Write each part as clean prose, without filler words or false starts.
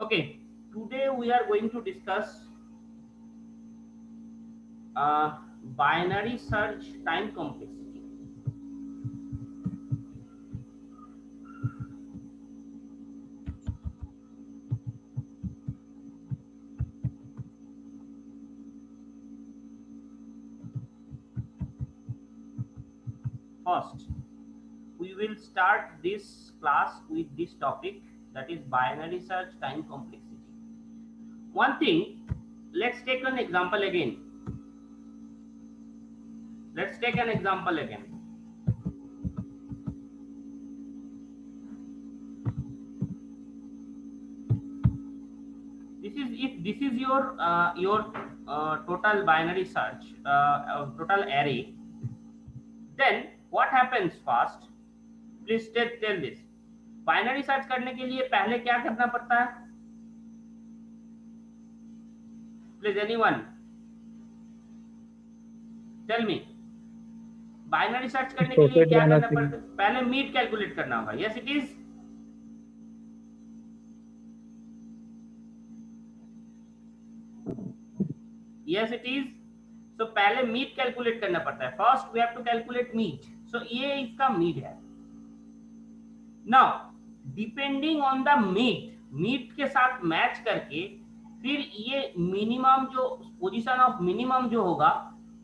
Okay, today we are going to discuss binary search time complexity. First, we will start this class with this topic, that is binary search time complexity. One thing, let's take an example again. Let's take an example again. This is, if this is your total binary search, total array, then what happens first? Please tell this. Binary search करने के लिए पहले क्या करना पड़ता है? Please anyone tell me. Binary search करने के लिए क्या करना पड़ता है? पहले मीट कैलकुलेट करना होगा. Yes it is. Yes it is. तो पहले मीट कैलकुलेट करना पड़ता है. First we have to calculate mid. So ये इसका मीट है. Now depending on the mid के साथ मैच करके फिर ये मिनिमम जो पोजीशन ऑफ मिनिमम जो होगा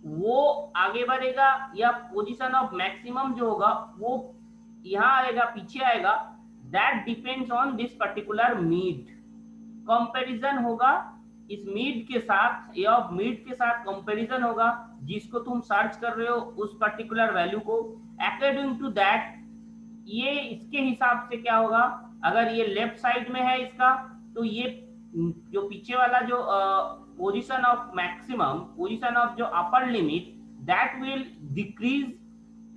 वो आगे बढ़ेगा, या पोजीशन ऑफ मैक्सिमम जो होगा वो यहाँ आएगा, पीछे आएगा. That depends on this particular mid. Comparison होगा इस मीट के साथ, या मीट के साथ कंपैरिजन होगा जिसको तुम सर्च कर रहे हो उस पर्टिकुलर वैल्यू को. अकॉर्डिंग टू दैट ये इसके हिसाब से क्या होगा, अगर ये लेफ्ट साइड में है इसका, तो ये जो पीछे वाला जो position of maximum, position of जो upper limit, that will decrease.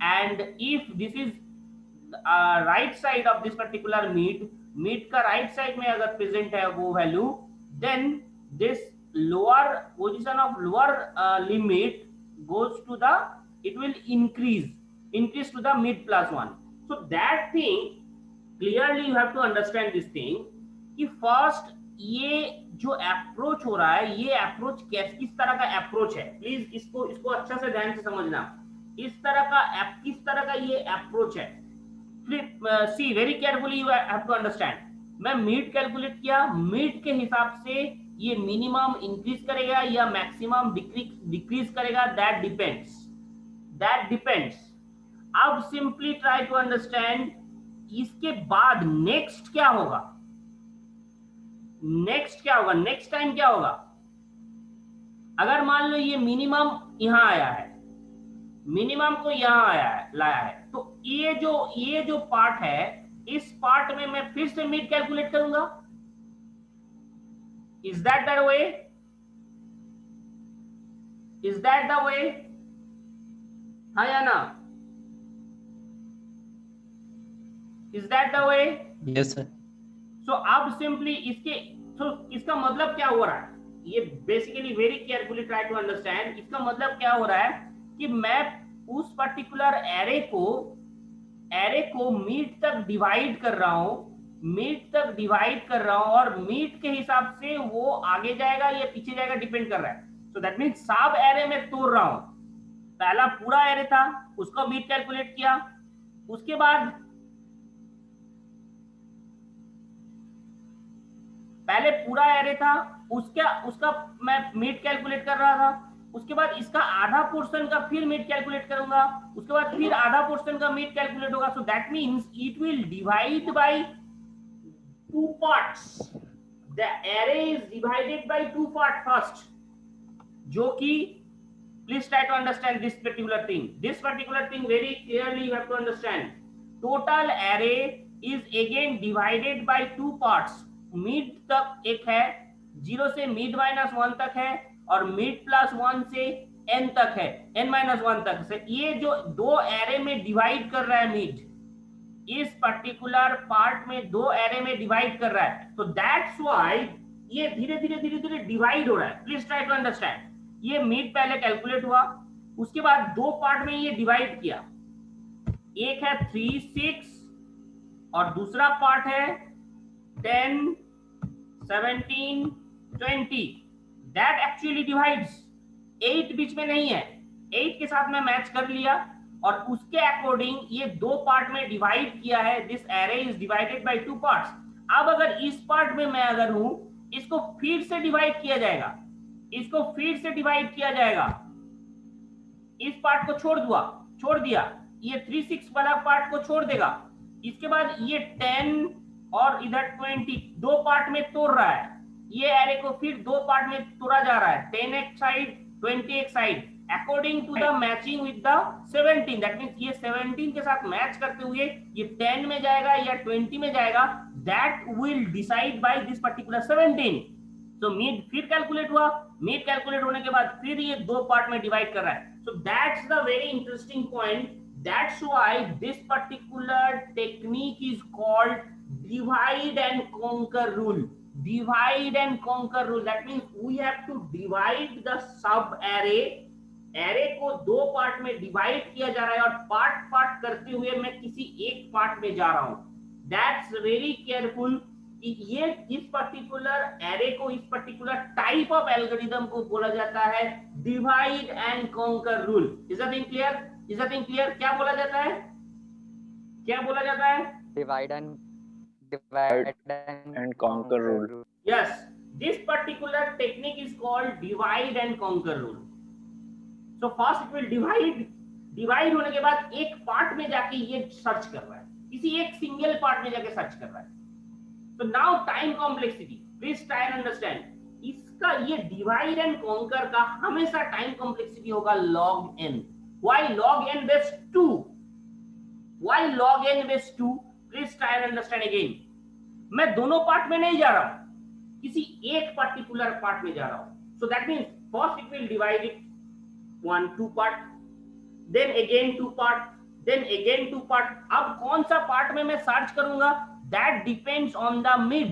And if this is right side of this particular mid का राइट साइड में अगर प्रेजेंट है वो value, then this lower position of lower limit goes to the, it will increase to the mid plus 1. So that thing clearly you have to understand this thing कि first ये जो approach हो रहा है, ये approach किस तरह का अप्रोच है. प्लीज इसको अच्छा से ध्यान से समझना. किस तरह का ये अप्रोच है. See very carefully, you have to understand. मैं मीट कैलकुलेट किया, मीट के हिसाब से ये मिनिमम इंक्रीज करेगा या मैक्सिमम डिक्रीज करेगा. That depends. अब सिंपली ट्राई टू अंडरस्टैंड इसके बाद नेक्स्ट क्या होगा. नेक्स्ट टाइम क्या होगा. अगर मान लो ये मिनिमम यहां आया है, मिनिमम को यहां लाया है, तो ये जो पार्ट है, इस पार्ट में मैं फिर से मीट कैलकुलेट करूंगा. Is that the way? Is that the way? हाँ या ना? Is that the way? Yes sir. So अब सिंपली इसका मतलब क्या हो रहा है, ये basically very carefully try to understand. इसका मतलब क्या हो रहा है कि मैं उस पर्टिकुलर एरे को मीट तक डिवाइड कर रहा हूं, और मीट के हिसाब से वो आगे जाएगा या पीछे जाएगा, डिपेंड कर रहा है. सो दैट मीन्स सब एरे में तोड़ रहा हूं. पहला पूरा एरे था, उसको मीट कैलकुलेट किया, उसके बाद पहले पूरा एरे था, उसका मैं मीट कैलकुलेट कर रहा था. उसके बाद इसका आधा पोर्शन का फिर मीट कैलकुलेट करूंगा, उसके बाद फिर आधा पोर्शन का मीट कैलकुलेट होगा. So that means it will divide by 2 parts. The array is divided by 2 part first, जो कि please try to understand this particular thing very clearly. You have to understand. Total array is again divided by 2 parts. Mid तक एक है, 0 से Mead -1 तक है, और Mead +1 से n तक है, n-1 तक से. ये जो दो एरे में डिवाइड कर रहा है मीड, इस पर्टिकुलर पार्ट में 2 एरे में डिवाइड कर रहा है. तो दैट्स व्हाई ये धीरे धीरे डिवाइड हो रहा है. Please try to understand. ये मीड पहले कैलकुलेट हुआ, उसके बाद 2 पार्ट में ये डिवाइड किया. एक है 3, 6 और दूसरा पार्ट है 10, 17, 20, that actually divides. 8 बीच में नहीं है, 8 के साथ मैं मैच कर लिया और उसके अकॉर्डिंग ये दो पार्ट में डिवाइड किया है. This array is divided by two parts. अब अगर इस पार्ट में मैं अगर हूं, इसको फिर से डिवाइड किया जाएगा, इसको फिर से डिवाइड किया जाएगा. इस पार्ट को छोड़ दिया, ये 3/6 वाला पार्ट को छोड़ देगा. इसके बाद ये 10 और इधर 20 दो पार्ट में तोड़ रहा है. ये एरे को फिर दो पार्ट में तोड़ा जा रहा है, 10 एक साइड, 20 एक side, according to the matching with the 17. That means ये 17 के साथ मैच करते हुए ये 10 में जाएगा या 20 में जाएगा. That will decide by this particular 17. तो मीड फिर कैलकुलेट हुआ, मीड कैलकुलेट होने के बाद फिर ये दो पार्ट में डिवाइड कर रहा है. So that's the very interesting point. That's why this particular technique is called divide and conquer rule. Divide and conquer rule. That means we have to divide the sub array. Array को दो part में divide किया जा रहा है और part करते हुए मैं किसी एक पार्ट में जा रहा हूं. That's very careful. ये इस पर्टिकुलर एरे को, इस पर्टिकुलर टाइप ऑफ एल्गोरिथम को बोला जाता है divide and conquer rule. Is that clear? Is that clear? क्या बोला जाता है, क्या बोला जाता है? divide and conquer rule. Yes, this particular technique is called divide and conquer rule. So first it will divide होने के बाद एक पार्ट में जाके ये सर्च कर रहा है, किसी एक सिंगल पार्ट में जाके सर्च कर रहा है. So now time complexity, please try and understand. इसका ये divide and conquer का हमेशा time complexity होगा log n. Why log n base 2? Why log n base 2? Please try and understand again. मैं दोनों पार्ट में नहीं जा रहा हूं, किसी एक पर्टिकुलर पार्ट में जा रहा हूं. So that means first it will divide it 1, 2 part, then again 2 part, then again 2 part. अब कौन सा पार्ट में मैं सर्च करूंगा? That depends on the mid.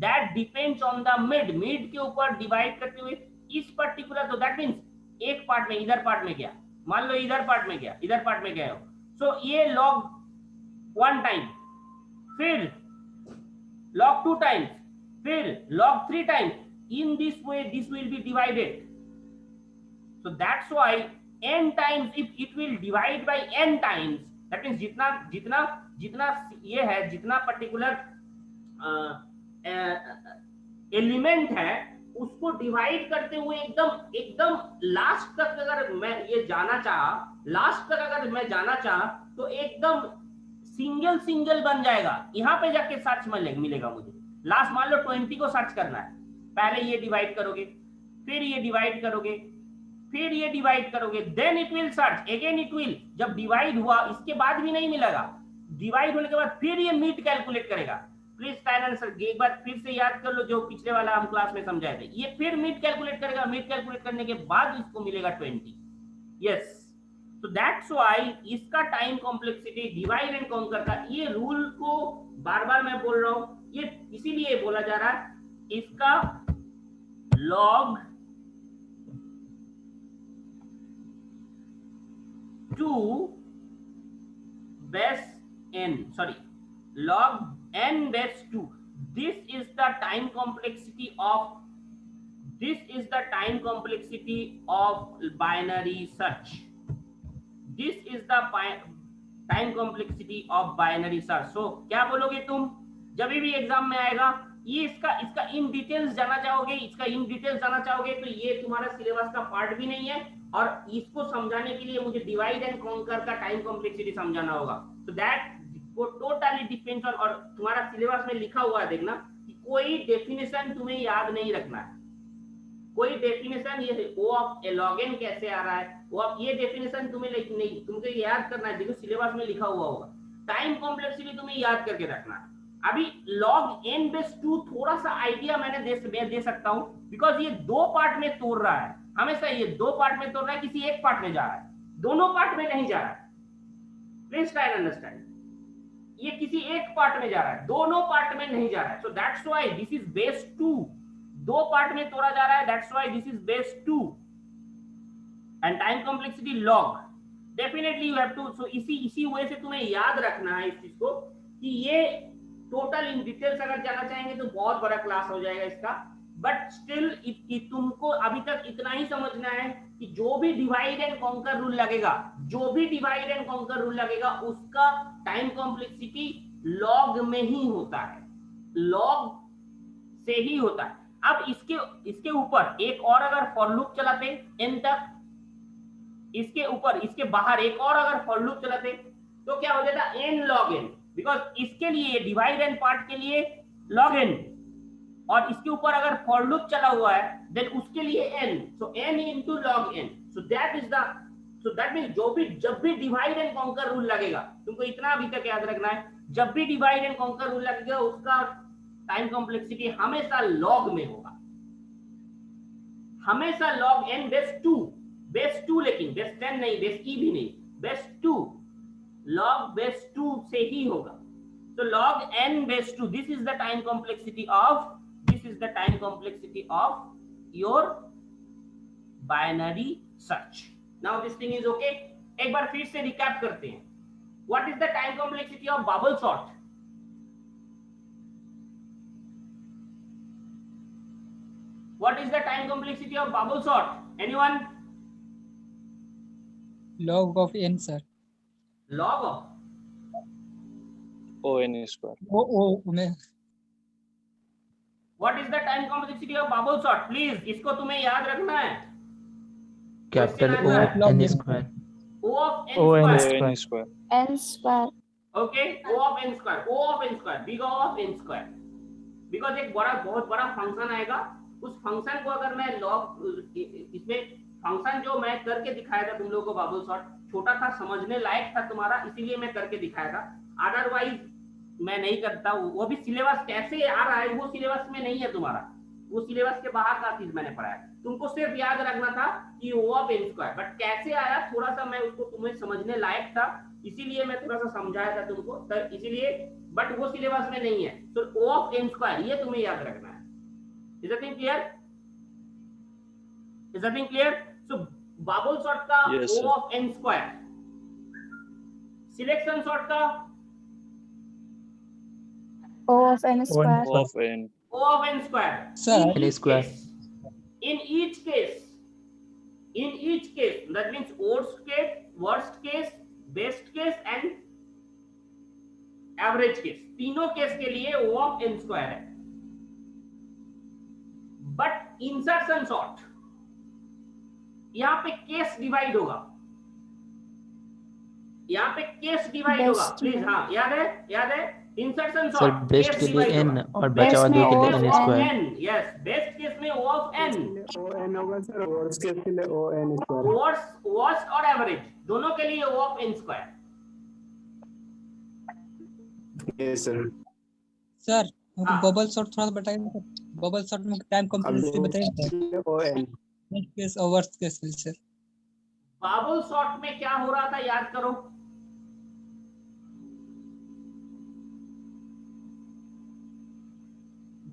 That depends on the mid. Mid के ऊपर डिवाइड करते हुए इस पर्टिकुलर, तो that means एक पार्ट में, इधर पार्ट में गया, मान लो इधर पार्ट में गया, इधर पार्ट में गया हो. So ये log 1 टाइम, फिर log 2 टाइम्स, फिर log 3 times. In this way this will be divided. So that's why n times, if it will divide by n times, that means जितना ये है, जितना पर्टिकुलर एलिमेंट है उसको डिवाइड करते हुए एकदम लास्ट तक अगर मैं ये जाना चाहा, लास्ट तक अगर मैं जाना चाहा तो एकदम सिंगल बन जाएगा. यहाँ पे जाके सर्च मिलेगा मुझे. लास्ट मान लो 20 को सर्च करना है, पहले ये डिवाइड करोगे, फिर ये डिवाइड करोगे, फिर ये डिवाइड करोगे, then it will search again. It will, जब डिवाइड हुआ इसके बाद भी नहीं मिलेगा, डिवाइड होने के बाद फिर ये मीट कैलकुलेट करेगा. प्लीज सर एक बार फिर से याद कर लो जो पिछले वाला हम क्लास में समझाए थे. ये फिर मीट कैलकुलेट करेगा, मीट कैलकुलेट करने के बाद इसको मिलेगा 20. यस, तो दैट्स व्हाई इसका time complexity divide and conquer का, ये रूल को बार मैं बोल रहा हूं, ये इसीलिए बोला जा रहा है. इसका log 2 base n, sorry, log n base 2. This is the time complexity of binary search. This is the time complexity of binary search. So क्या बोलोगे तुम जब भी एग्जाम में आएगा? ये इसका इन डिटेल्स जाना चाहोगे, तो ये तुम्हारा सिलेबस का पार्ट भी नहीं है और इसको समझाने के लिए मुझे डिवाइड एंड कॉन्कर का टाइम कॉम्प्लेक्सिटी समझाना होगा. तो दैट वो टोटली डिपेंड्स ऑन, और तुम्हारा सिलेबस में लिखा हुआ है देखना कि कोई डेफिनेशन तुम्हें याद नहीं रखना है. कोई डेफिनेशन, ये ओ ऑफ log n कैसे आ रहा है, वो आप ये डेफिनेशन तुम्हें नहीं, तुमको याद करना है. देखो सिलेबस में लिखा हुआ होगा. टाइम कॉम्प्लेक्सिटी तुम्हें याद करके रखना है. अभी log n base 2 थोड़ा सा आइडिया मैंने दे सकता हूं, बिकॉज ये दो पार्ट में तोड़ रहा है. हमेशा ये दो पार्ट में तोड़ रहा है, किसी एक पार्ट में जा रहा है, दोनों पार्ट में नहीं जा रहा है. Please try to understand. ये किसी एक पार्ट में जा रहा है, दोनों पार्ट में नहीं जा रहा है. So that's why this is base 2. दो पार्ट में तोड़ा जा रहा है, that's why this is base 2. And time complexity log, definitely you have to. So इसी वे से तुम्हें याद रखना है इस चीज को कि ये टोटल इन डिटेल्स अगर जाना चाहेंगे तो बहुत बड़ा क्लास हो जाएगा इसका, बट स्टिल तुमको अभी तक इतना ही समझना है कि जो भी डिवाइड एंड कॉन्कर रूल लगेगा, जो भी डिवाइड एंड कॉन्कर रूल लगेगा उसका टाइम कॉम्प्लेक्सिटी लॉग में ही होता है, लॉग से ही होता है। अब इसके ऊपर एक और अगर फॉर लूप चलाते एन तक, इसके ऊपर इसके बाहर एक और अगर फॉर लूप चलाते तो क्या हो जाता एन लॉग एन, बिकॉज इसके लिए डिवाइड एंड पार्ट के लिए लॉग एन, और इसके ऊपर अगर फॉर लूप चला हुआ है देन उसके लिए N, so N into log N, so that is the, so that means जब भी डिवाइड एंड कॉन्कर रूल लगेगा, तुमको इतना अभी तक याद रखना है, जब भी डिवाइड एंड कॉन्कर रूल लगेगा उसका टाइम कॉम्प्लेक्सिटी हमेशा लॉग में होगा, हमेशा लॉग एन बेस 2, लेकिन बेस 10 नहीं, बेस ई भी नहीं, बेस 2, लॉग बेस 2 से ही होगा। So log n base 2, this is the time complexity of your binary search. Now this thing is okay. एक बार फिर से रिकैप करते हैं. What is the time complexity of bubble sort? What is the time complexity of bubble sort? Anyone? Log of n, sir. Log of O(n) square. What is the time complexity of bubble sort? Please, इसको तुम्हें याद रखना है. Capital O Question of n square. O of n O(n) square. O(n) square. n square. Okay, O of n square, O of n square, big O of n square. Because एक बहुत बड़ा function आएगा, उस function को अगर मैं log, इसमें function जो मैं करके दिखाया था तुम लोगों को बबल सॉर्ट, छोटा था, समझने लायक था तुम्हारा, इसीलिए मैं करके दिखाया था, अदरवाइज मैं नहीं करता। वो भी सिलेबस कैसे आ रहा है वो सिलेबस में नहीं है तुम्हारा, वो सिलेबस के बाहर का चीज मैंने पढ़ाया, तुमको सिर्फ याद रखना था कि O of n square, but कैसे आया थोड़ा सा मैं उसको तुम्हें समझने लायक था, इसीलिए मैं थोड़ा सा समझाया था तुमको, तो इसीलिए, बट वो सिलेबस में नहीं है। तो O of n square ये तुम्हें याद रखना है। Is that thing clear? Is that thing clear? So bubble sort का Yes, O sir. of n square, selection sort का O of n square. O of n. O of n square. Sir, In n each square. case, in each case, that means worst case, best case and average case, तीनों case के लिए O of n square है। But insertion sort, यहाँ पे case divide होगा, यहाँ पे case divide होगा, Best प्लीज, में। हाँ याद है इंसर्शन सर सॉर्ट बेस्ट के लिए n और बचा हुआ Best दो में के O लिए of n n. Square. Yes, best case में O of n, O(n) होगा सर, वर्स्ट केस के लिए O(n) स्क्वायर। वर्स्ट और एवरेज दोनों के लिए O of n square. Yes sir. Sir हाँ। बबल सॉर्ट थोड़ा सा बताइए, बबल सॉर्ट में टाइम कॉम्प्लेक्सिटी बताइए, O(n) बेस्ट केस और वर्स्ट केस में सर। बबल सॉर्ट में क्या हो रहा था याद करो,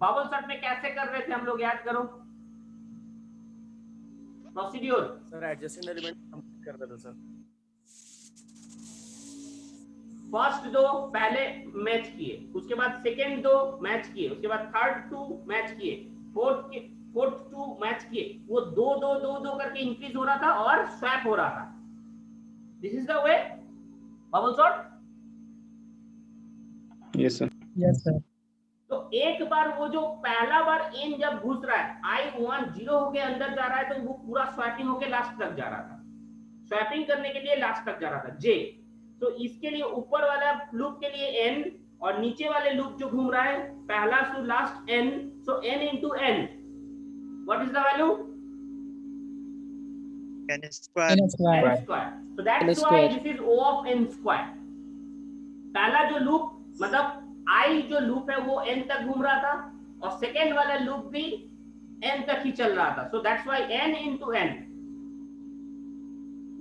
बबल सॉर्ट में कैसे कर रहे थे हम लोग, याद करो procedure. Sir adjusting element complete करता था सर। फर्स्ट दो पहले मैच किए, उसके बाद सेकेंड दो मैच किए, उसके बाद थर्ड 2 मैच किए, फोर्थ 2 मैच किए, वो दो करके इंक्रीज हो रहा था और स्वैप हो रहा था। This is the way bubble sort. Yes sir. Yes sir. तो एक बार वो जो पहला बार n जब घुस रहा है, I1 0 होके अंदर जा रहा है, तो वो पूरा स्वैपिंग होके लास्ट तक जा रहा था, स्वैपिंग करने के लिए लास्ट तक जा रहा था j। तो इसके लिए ऊपर वाला लूप के लिए n और नीचे वाले लूप जो घूम रहा है पहला to last n, so n into n, what is the value? N square. n square. n square. So that's why this is O of n square. पहला जो लूप मतलब I जो लूप है वो n तक घूम रहा था और सेकेंड वाला लूप भी n तक ही चल रहा था, so that's why n into n।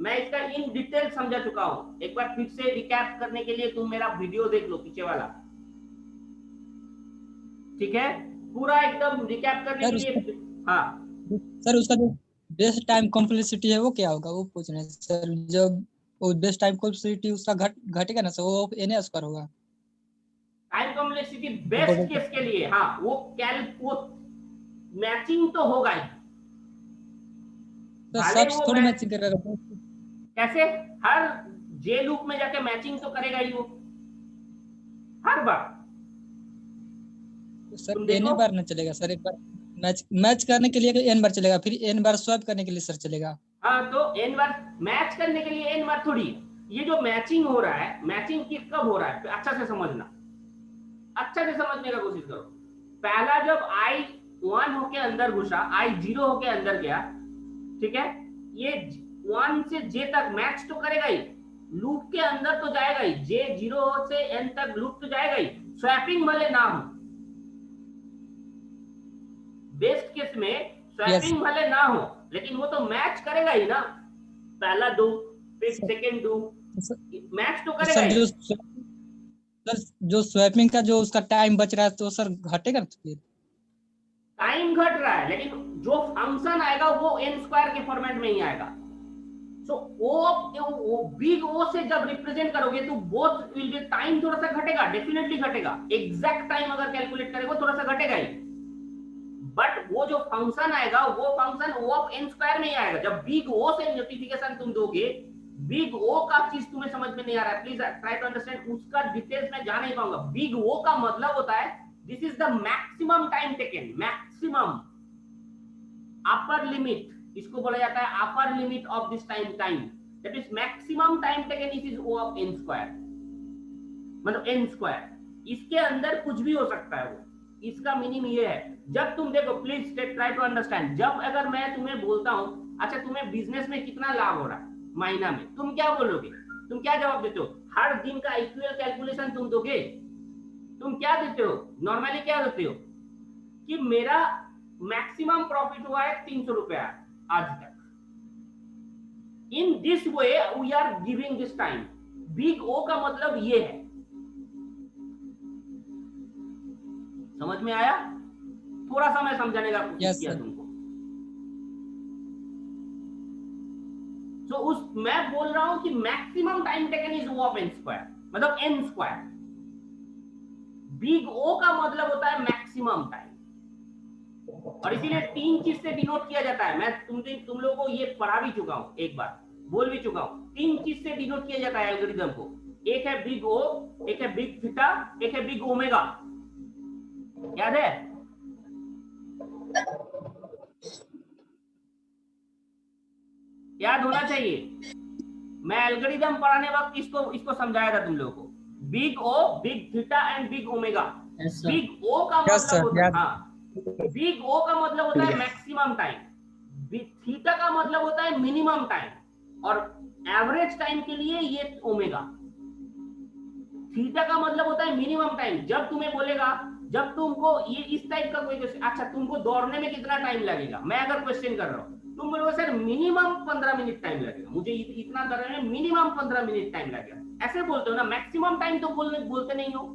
मैं इसका इन डिटेल समझा चुका हूं, एक बार फिर से रिकैप करने के लिए तुम मेरा वीडियो देख लो पीछे वाला, ठीक है, पूरा एकदम रिकैप करने के लिए। हाँ सर उसका जो बेस्ट टाइम कॉम्प्लेक्सिटी है वो क्या होगा, वो पूछ रहे हैं सर। जब वो बेस्ट टाइम कॉम्प्लेक्सिटी उसका घटेगा ना सर, वो n स्क्वायर होगा। टाइम कॉम्प्लेक्सिटी बेस्ट केस के लिए, हाँ वो मैचिंग तो होगा ही। तो भले सब वो थोड़ी मैच मैचिंग करेगा। कैसे, हर जे लूप में जाके मैचिंग तो करेगा ही वो हर बार। तो सर तुम एन देखो, बार ना चलेगा सर, एक बार मैच करने के लिए एन बार चलेगा, फिर एन बार स्वैप करने के लिए सर चलेगा। हाँ तो एन बार मैच करने के लिए एन बार थोड़ी। ये जो मैचिंग हो रहा है, मैचिंग किस कब हो रहा है अच्छा से समझना, अच्छा से समझने का कोशिश करो। पहला जब आई 1 होके अंदर घुसा, आई 0 होके अंदर गया, ठीक है, ये 1 से जे तक मैच तो करेगा ही, लूप के अंदर तो जाएगा ही, जे 0 से एन तक लूप तो जाएगा ही, स्वैपिंग भले ना हो। बेस्ट केस में स्वैपिंग भले ना हो, लेकिन वो तो मैच करेगा ही ना, पहला दो फिर सेकंड दो, मैच तो करेगा सर ही। जो स्वैपिंग का जो उसका टाइम बच रहा है तो सर घटेगा फिर। टाइम घट रहा है, लेकिन जो फंक्शन आएगा वो एन स्क्वायर के फॉर्मेट में ही आएगा। सो ओ बिग ओ से जब रिप्रेजेंट करोगे तो बोथ विल बी, टाइम थोड़ा सा घटेगा, डेफिनेटली घटेगा, एग्जैक्ट टाइम अगर कैलकुलेट करेगा थोड़ा सा घटेगा ही, बट वो जो फंक्शन आएगा वो function O of N square में ही आएगा। जब बिग ओ से नोटिफिकेशन तुम दोगे, बिग ओ का चीज तुम्हें समझ में नहीं आ रहा है, प्लीज ट्राई टू अंडरस्टैंड, उसका डिटेल्स में जा नहीं पाऊंगा। बिग ओ का मतलब होता है this is the maximum time taken, maximum upper limit, इसको बोला जाता है upper limit of this time, that is maximum time taken, it is O of N square, मतलब एन स्क्वायर, इसके अंदर कुछ भी हो सकता है वो, इसका मीनिंग ये है। जब तुम देखो, प्लीज ट्राई टू अंडरस्टैंड, जब अगर मैं तुम्हें बोलता हूं अच्छा तुम्हें बिजनेस में कितना लाभ हो रहा है महीना में, तुम क्या बोलोगे, तुम क्या जवाब देते हो, हर दिन का इक्वल कैलकुलेशन तुम दोगे, तुम क्या देते हो, नॉर्मली क्या देते हो कि मेरा मैक्सिमम प्रॉफिट हुआ है 300 रुपया आज तक। In this way we are giving this time. Big O का मतलब ये है, समझ में आया, थोड़ा सा मैं समझाने का कोशिश किया तुमको। तो उस मैं बोल रहा हूं कि maximum time taken is O of N square, मतलब एन स्क्वायर। बिग ओ का मतलब होता है मैक्सिमम टाइम, और इसीलिए 3 चीज से डिनोट किया जाता है। मैं तुम लोगों को ये पढ़ा भी चुका हूं, एक बार बोल भी चुका हूं, 3 चीज से डिनोट किया जाता है एल्गोरिथम को। एक है बिग ओ, एक है बिग थीटा, एक है बिग ओमेगा। याद है? याद होना चाहिए। मैं एल्गोरिथम पढ़ाने वक्त इसको समझाया था तुम लोगों को। Big O, big theta and big omega. Big O का मतलब होता है, हाँ, बिग ओ का मतलब होता है मैक्सिमम टाइम, थीटा का मतलब होता है मिनिमम टाइम, और एवरेज टाइम के लिए ये ओमेगा। थीटा का मतलब होता है मिनिमम टाइम। जब तुम्हें बोलेगा, जब तुमको ये इस टाइप का कोई क्वेश्चन, अच्छा तुमको दौड़ने में कितना टाइम लगेगा, मैं अगर क्वेश्चन कर रहा हूँ, तुम बोलोगे सर मिनिमम 15 मिनट टाइम लगेगा, मुझे इतना दौड़ने में मिनिमम 15 मिनट टाइम लगेगा, ऐसे बोलते हो ना, मैक्सिमम टाइम तो बोलते नहीं हो।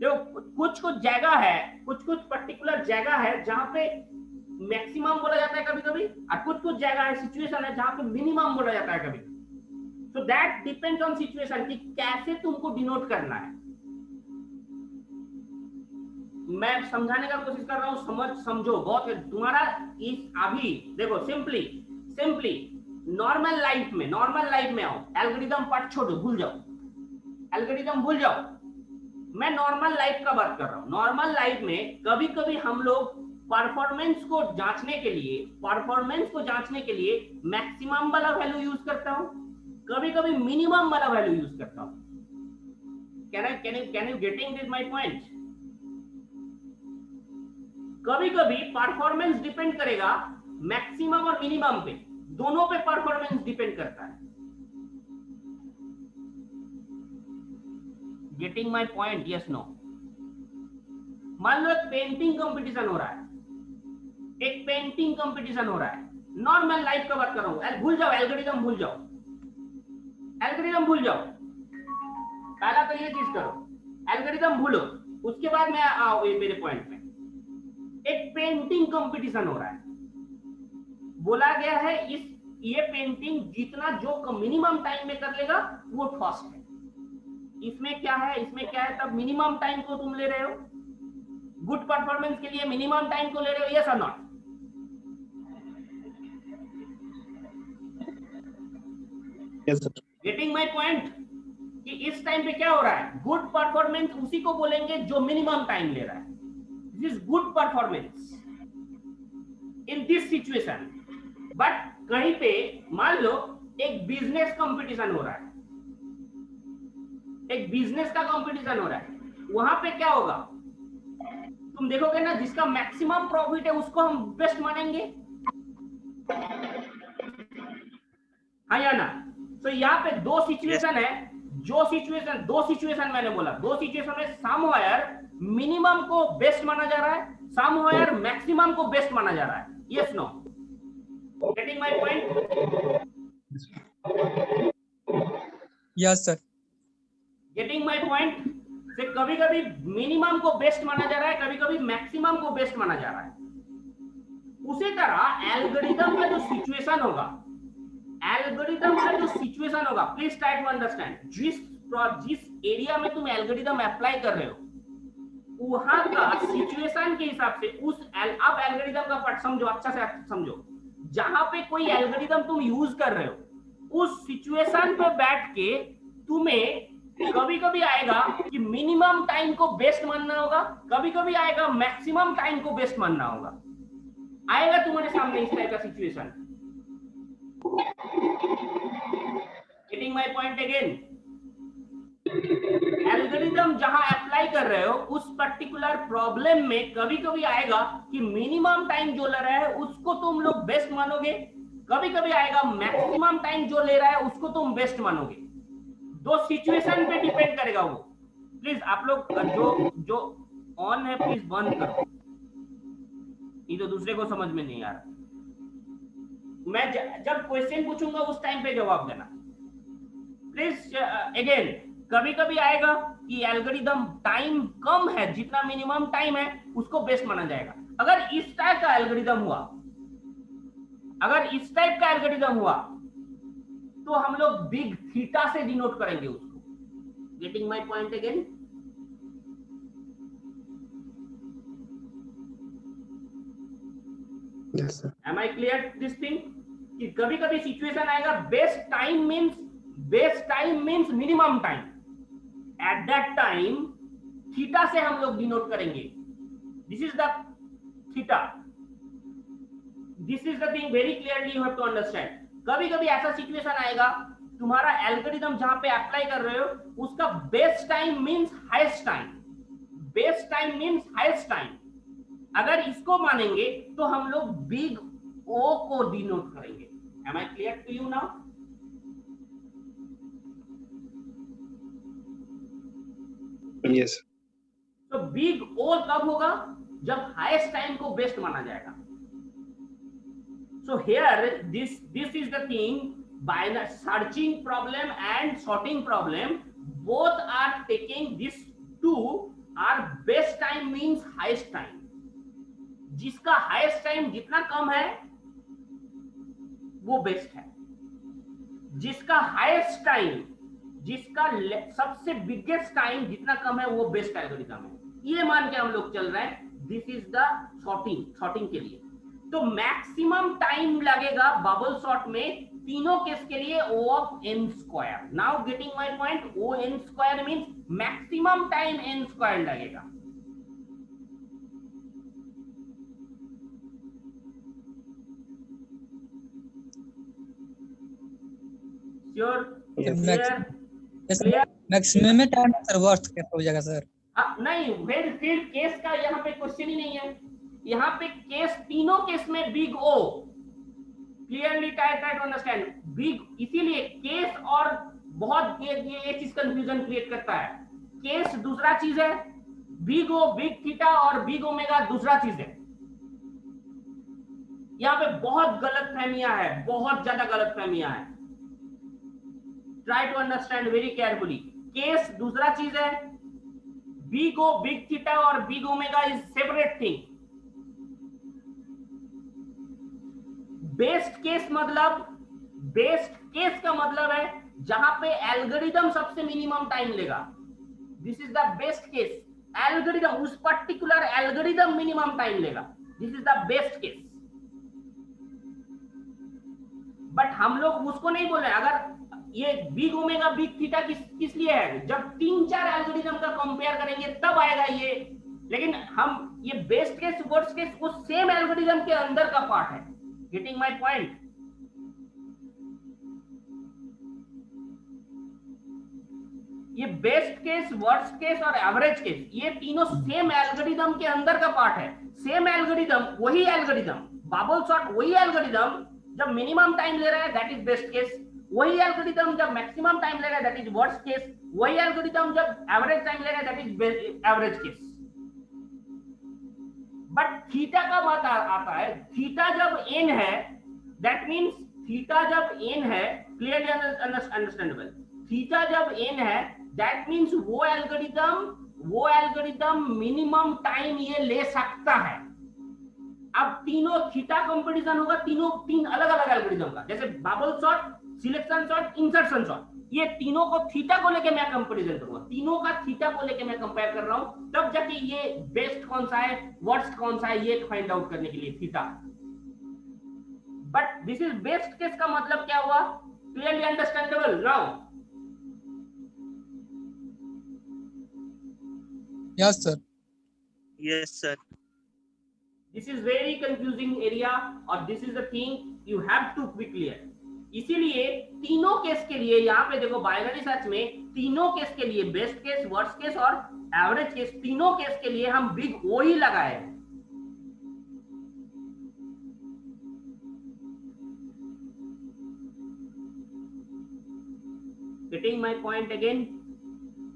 देखो कुछ जगह है, कुछ पर्टिकुलर जगह है जहां पे मैक्सिमम बोला जाता है कभी कभी, और कुछ जगह है, सिचुएशन है जहां पे मिनिमम बोला जाता है कभी। So that depends on situation कि कैसे तुमको डिनोट करना है। मैं समझाने का कोशिश कर रहा हूं, समझो बहुत है तुम्हारा इस अभी। देखो सिंपली नॉर्मल लाइफ में आओ, एल्गोरिथम पार्ट छोड़ो, भूल जाओ, एल्गोरिथम भूल जाओ, मैं नॉर्मल लाइफ का बात कर रहा हूं। नॉर्मल लाइफ में कभी कभी हम लोग परफॉर्मेंस को जांचने के लिए मैक्सिमम वाला वैल्यू यूज करता हूं, कभी कभी मिनिमम वाला वैल्यू यूज करता हूं। Can you getting this my point? कभी कभी परफॉर्मेंस डिपेंड करेगा मैक्सिमम और मिनिमम पे, दोनों पे परफॉर्मेंस डिपेंड करता है। Getting my point? Yes no? मान लो एक पेंटिंग कंपटीशन हो रहा है, नॉर्मल लाइफ का बात कर रहा हूं, भूल जाओ एल्गोरिथम, भूल जाओ। पहला तो ये चीज करो, एल्गोरिथम भूलो, उसके बाद मैं आओ मेरे पॉइंट में। एक पेंटिंग कंपटीशन हो रहा है, बोला गया है ये पेंटिंग जितना जो मिनिमम टाइम में कर लेगा वो फर्स्ट है। इसमें क्या है, इसमें क्या है, तब मिनिमम टाइम को तुम ले रहे हो, गुड परफॉर्मेंस के लिए मिनिमम टाइम को ले रहे हो, यस और not? Yes, sir. Getting my point? कि इस टाइम पे क्या हो रहा है, गुड परफॉर्मेंस उसी को बोलेंगे जो मिनिमम टाइम ले रहा है। This is good performance in this situation. But कहीं पे मान लो एक बिजनेस कंपटीशन हो रहा है, एक बिजनेस का कंपटीशन हो रहा है, वहां पे क्या होगा, तुम देखोगे ना, जिसका मैक्सिमम प्रॉफिट है उसको हम बेस्ट मानेंगे, हाँ या ना? तो यहाँ पे दो सिचुएशन है, दो सिचुएशन मैंने बोला, दो सिचुएशन में समवेयर मिनिमम को बेस्ट माना जा रहा है, समवेयर मैक्सिमम को बेस्ट माना जा रहा है, yes no? Getting my point? Yes sir. Getting my point? से कभी कभी मिनिमम को बेस्ट माना जा रहा है, कभी कभी मैक्सिमम को बेस्ट माना जा रहा है। उसी तरह एल्गोरिथम का जो सिचुएशन होगा, एल्गोरिथम का जो सिचुएशन होगा, प्लीज ट्राई टू अंडरस्टैंड, जिस एरिया में तुम एल्गोरिथम अप्लाई कर रहे हो वहां का सिचुएशन के हिसाब से उस अब एल्गोरिथम का पार्ट समझो, अच्छा से समझो। जहां पे कोई एल्गोरिथम तुम यूज कर रहे हो उस सिचुएशन पे बैठ के तुम्हें कभी कभी आएगा कि मिनिमम टाइम को बेस्ट मानना होगा, कभी कभी आएगा मैक्सिमम टाइम को बेस्ट मानना होगा। आएगा तुम्हारे सामने इस टाइप का situation. Getting my point again? Algorithm जहां अप्लाई कर रहे हो उस पर्टिकुलर प्रॉब्लम में कभी कभी आएगा कि मिनिमम टाइम जो ले रहा है उसको तुम लोग बेस्ट मानोगे, कभी कभी आएगा मैक्सिमम टाइम जो ले रहा है उसको तुम बेस्ट मानोगे। दो सिचुएशन पे डिपेंड करेगा वो। प्लीज आप लोग जो ऑन है प्लीज बंद करो, ये तो दूसरे को समझ में नहीं आ रहा। मैं जब क्वेश्चन पूछूंगा उस टाइम पे जवाब देना प्लीज। अगेन कभी कभी आएगा कि एल्गोरिथम टाइम कम है, जितना मिनिमम टाइम है उसको बेस्ट माना जाएगा। अगर इस टाइप का एल्गोरिथम हुआ, अगर इस टाइप का एल्गोरिथम हुआ तो हम लोग बिग थीटा से डिनोट करेंगे उसको। Getting my point again? Yes, sir. Am I clear this thing? कि कभी कभी सिचुएशन आएगा best time means minimum time, at that time theta से हम लोग डिनोट करेंगे। This is the theta, this is the thing very clearly you have to understand. कभी कभी ऐसा सिचुएशन आएगा तुम्हारा एल्गोरिथम जहां पे अप्लाई कर रहे हो उसका best time means highest time, best time means highest time. अगर इसको मानेंगे तो हम लोग बिग ओ को डिनोट करेंगे। Am I clear to you now? Yes. तो बिग ओ कब होगा? जब हाईएस्ट टाइम को बेस्ट माना जाएगा। So here this is the thing, by the searching problem and sorting problem both are taking this two are best time means highest time। जिसका highest time जितना कम है वो बेस्ट है, जिसका हाईएस्ट टाइम, जिसका सबसे बिगेस्ट टाइम जितना कम है वो बेस्ट एल्गोरिथम है। ये मान के हम लोग चल रहे हैं। दिस इज द सॉर्टिंग के लिए। तो मैक्सिमम टाइम लगेगा बबल सॉर्ट में तीनों केस के लिए O of n square. Now getting my point? O n square means maximum time n square लगेगा। श्योर? क्लियर? मैक्सिमम में टाइम सर वर्थ कैसे हो जाएगा सर? नहीं, फिर केस का यहाँ पे क्वेश्चन ही नहीं है। यहाँ पे केस, तीनों केस में big O. Clearly try to understand big, इसीलिए केस और बहुत ये चीज कंफ्यूजन क्रिएट करता है। केस दूसरा चीज है, बिग ओ, बिग थीटा और बिग ओमेगा दूसरा चीज है। यहाँ पे बहुत गलतफहमियां है, बहुत ज्यादा गलतफहमियां है। Try to understand very carefully. Case दूसरा चीज है, बिग ओ, बिग थीटा और big omega is separate thing. Best case का मतलब है जहां पे एल्गोरिदम सबसे मिनिमम टाइम लेगा, this is the best case. Algorithm, उस पर्टिकुलर एल्गोरिदम मिनिमम टाइम लेगा, this is the best case. But हम लोग उसको नहीं बोल रहे। अगर ये बिग ओमेगा बिग थीटा किस लिए है, जब 3-4 एल्गोरिदम का कंपेयर करेंगे तब आएगा ये। लेकिन हम ये बेस्ट केस वर्स्ट केस वो सेम एल्गोरिदम के अंदर का पार्ट है। Getting my point? ये बेस्ट केस, वर्स्ट केस और एवरेज केस, ये तीनों सेम एल्गोरिदम के अंदर का पार्ट है। सेम एल्गोरिदम, वही एल्गोरिदम, बबल सॉर्ट वही एल्गोरिदम जब मिनिमम टाइम ले रहा है दैट इज बेस्ट केस, वही एल्गोरिदम जब मैक्सिमम टाइम ले रहा है दैट इज वर्स्ट केस, वही एल्गोरिदम जब एवरेज टाइम ले रहा है that is average case. But theta कब आता है? थीटा जब n है, दैट मींस थीटा जब n है, क्लियरली अंडरस्टैंडेबल, थीटा जब n है दैट मींस वो एल्गोरिदम मिनिमम टाइम ये ले सकता है। अब तीनों थीटा कंपटीशन होगा, तीन अलग अलग एल्गोरिदम का, जैसे bubble sort, selection sort, insertion sort, ये तीनों को थीटा को लेके मैं कंपैरिजन करूंगा, तीनों का थीटा को लेके मैं कंपेयर कर रहा हूं, तब जाके ये बेस्ट कौन सा है, वर्स्ट कौन सा है, ये फाइंड आउट करने के लिए theta. But this is best case का मतलब क्या हुआ? Clearly understandable now? Yes sir. Yes, sir. This is very confusing area और this is the thing you have to be clear. इसीलिए तीनों केस के लिए यहाँ पे देखो, बाइनरी सर्च में तीनों केस के लिए, बेस्ट केस, वर्स्ट केस और एवरेज केस, तीनों केस के लिए हम बिग ओ ही लगाए हैं। Getting my point again?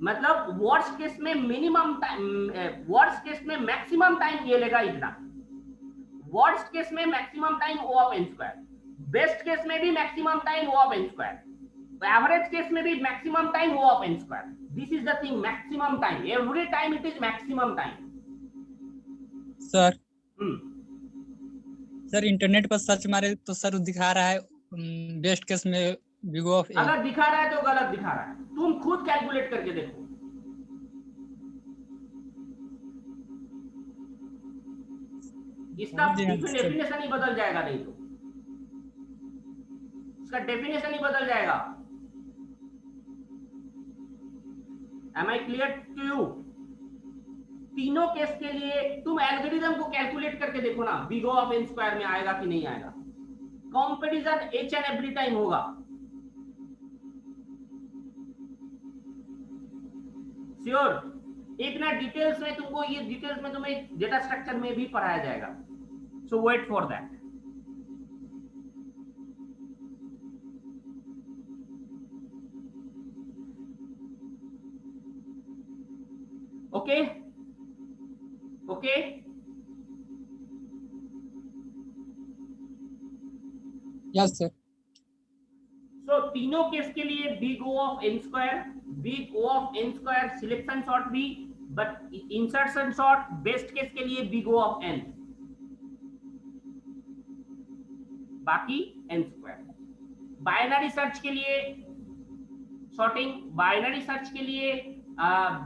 मतलब वर्स्ट केस में मिनिमम टाइम, वर्स्ट केस में मैक्सिमम टाइम ये लेगा इतना, वर्स्ट केस में maximum time O of n square, best case में भी maximum time O of n square, average case में भी maximum time O of n square. This is the thing, maximum time, every time it is maximum time. Sir sir internet पर search मारे तो sir दिखा रहा है best case में big O of n। अगर दिखा रहा है तो गलत दिखा रहा है, तुम खुद कैलकुलेट करके देखो। इसका डेफिनेशन ही बदल जाएगा, नहीं तो इसका डेफिनेशन ही बदल जाएगा। Am I clear to you? तीनों केस के लिए तुम एल्गोरिदम को कैलकुलेट करके देखो ना, big O of n square में आएगा कि नहीं आएगा। Comparison H and every time होगा। श्योर, एक ना डिटेल्स में तुमको, ये डिटेल्स में तुम्हें डेटा स्ट्रक्चर में भी पढ़ाया जाएगा, so wait for that. Okay okay, yes sir. So तीनों केस के लिए big O of n square, big O of n square, selection sort भी, but insertion sort best case के लिए बिग O ऑफ n, बाकी n square. Binary search के लिए sorting, binary search के लिए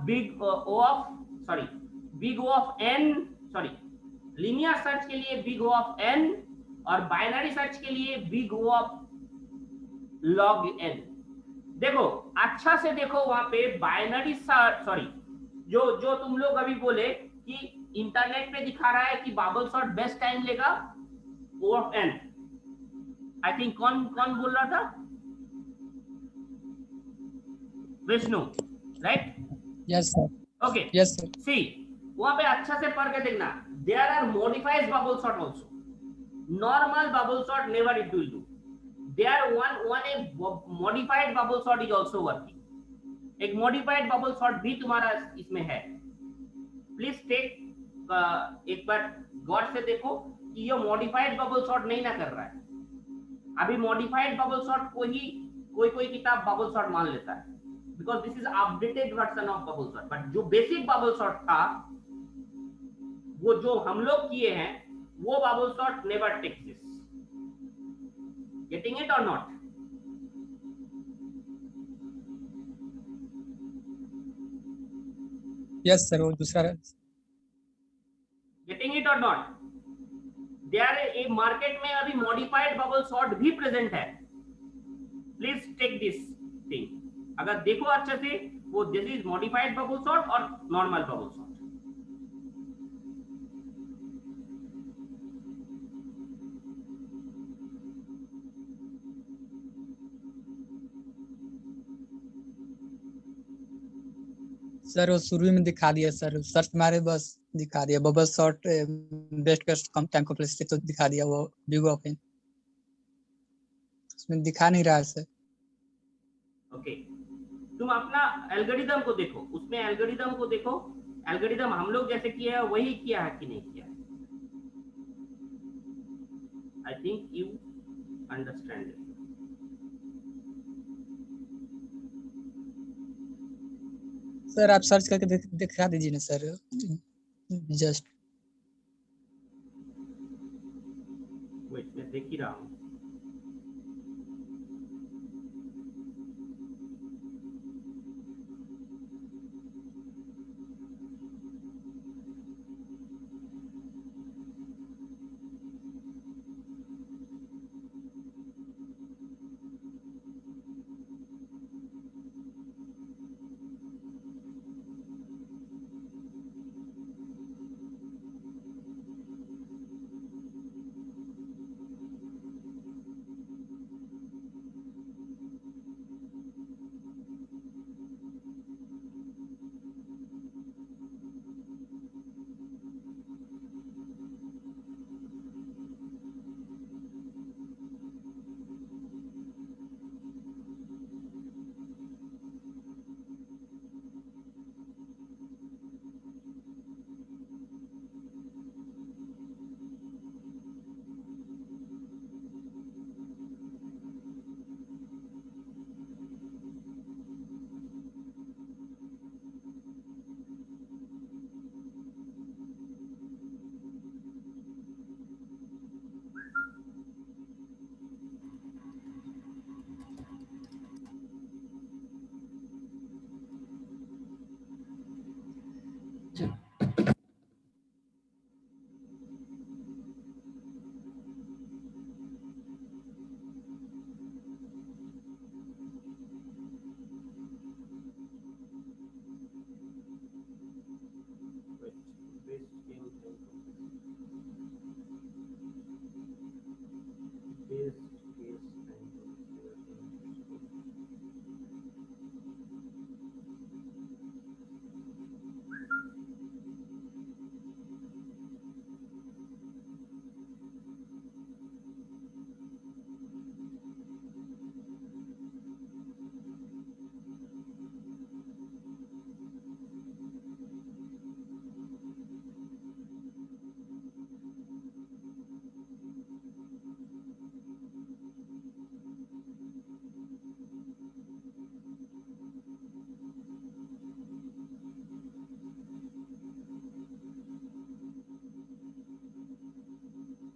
big O of, sorry big O of n, sorry linear search के लिए बिग O ऑफ n, और बाइनरी सर्च के लिए big O of log n। देखो अच्छा से देखो, वहां पे बाइनरी सर्च, सॉरी जो तुम लोग अभी बोले कि इंटरनेट पे दिखा रहा है कि बबल सॉर्ट बेस्ट टाइम लेगा O of n, I think कौन बोल रहा था? Vishnu, right? Yes sir. Okay, yes sir. See वहां पे अच्छा से पढ़ के देखना, there are modified bubble sort also, normal bubble sort never it will do, there one a modified bubble sort is also working, एक modified bubble sort भी तुम्हारा इसमें है। प्लीज टेक, एक बार गौर से देखो कि ये modified bubble sort नहीं ना कर रहा है। अभी modified bubble sort को ही कोई किताब bubble sort मान लेता है, because this is updated version of bubble sort, but जो basic bubble sort था, वो जो हम लोग किए हैं, वो bubble sort never takes this। Getting it or not? Yes sir, वो दूसरा गेटिंग इट और नॉट? देयर ए मार्केट में अभी मॉडिफाइड बबल सॉर्ट भी प्रेजेंट है। Please take this thing. अगर देखो अच्छे से, वो this is modified bubble sort और नॉर्मल बबल सॉर्ट। सर वो शुरू में दिखा दिया सर, सर्च मारे बस दिखा दिया बबल शॉट बेस्ट कस्ट कम टाइम कॉम्प्लेक्सिटी तो दिखा दिया, वो बिग ओपन उसमें दिखा नहीं रहा है सर। ओके, तुम अपना एल्गोरिदम को देखो, उसमें एल्गोरिदम को देखो, एल्गोरिदम हम लोग जैसे किया है वही किया है कि नहीं किया है। I think you understand it. Sir आप सर्च करके दिखा दीजिए ना सर, जस्ट वेट, मैं देख ही रहा हूँ।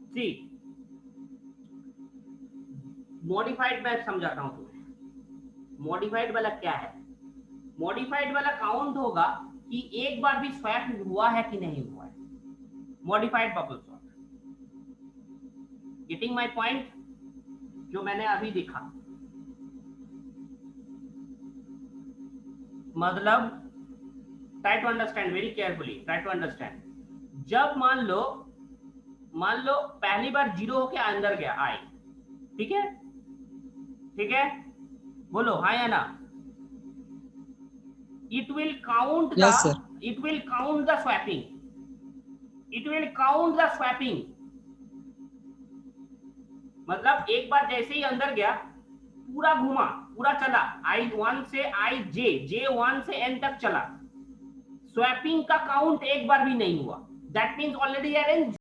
सी मॉडिफाइड मैं समझाता हूं तुम्हें। मॉडिफाइड वाला क्या है? मॉडिफाइड वाला काउंट होगा कि एक बार भी स्वैप हुआ है कि नहीं हुआ है। Modified bubble sort. Getting my point? जो मैंने अभी दिखा, मतलब try to understand very carefully, try to understand. जब मान लो पहली बार जीरो होके अंदर गया आई, ठीक है, ठीक है, बोलो हाँ या ना? it will count the Yes, sir. it will count the swapping, it will count the swapping। मतलब एक बार जैसे ही अंदर गया, पूरा घुमा, पूरा चला, I1 से J1 से N तक चला, स्वैपिंग का काउंट एक बार भी नहीं हुआ। That means already arrange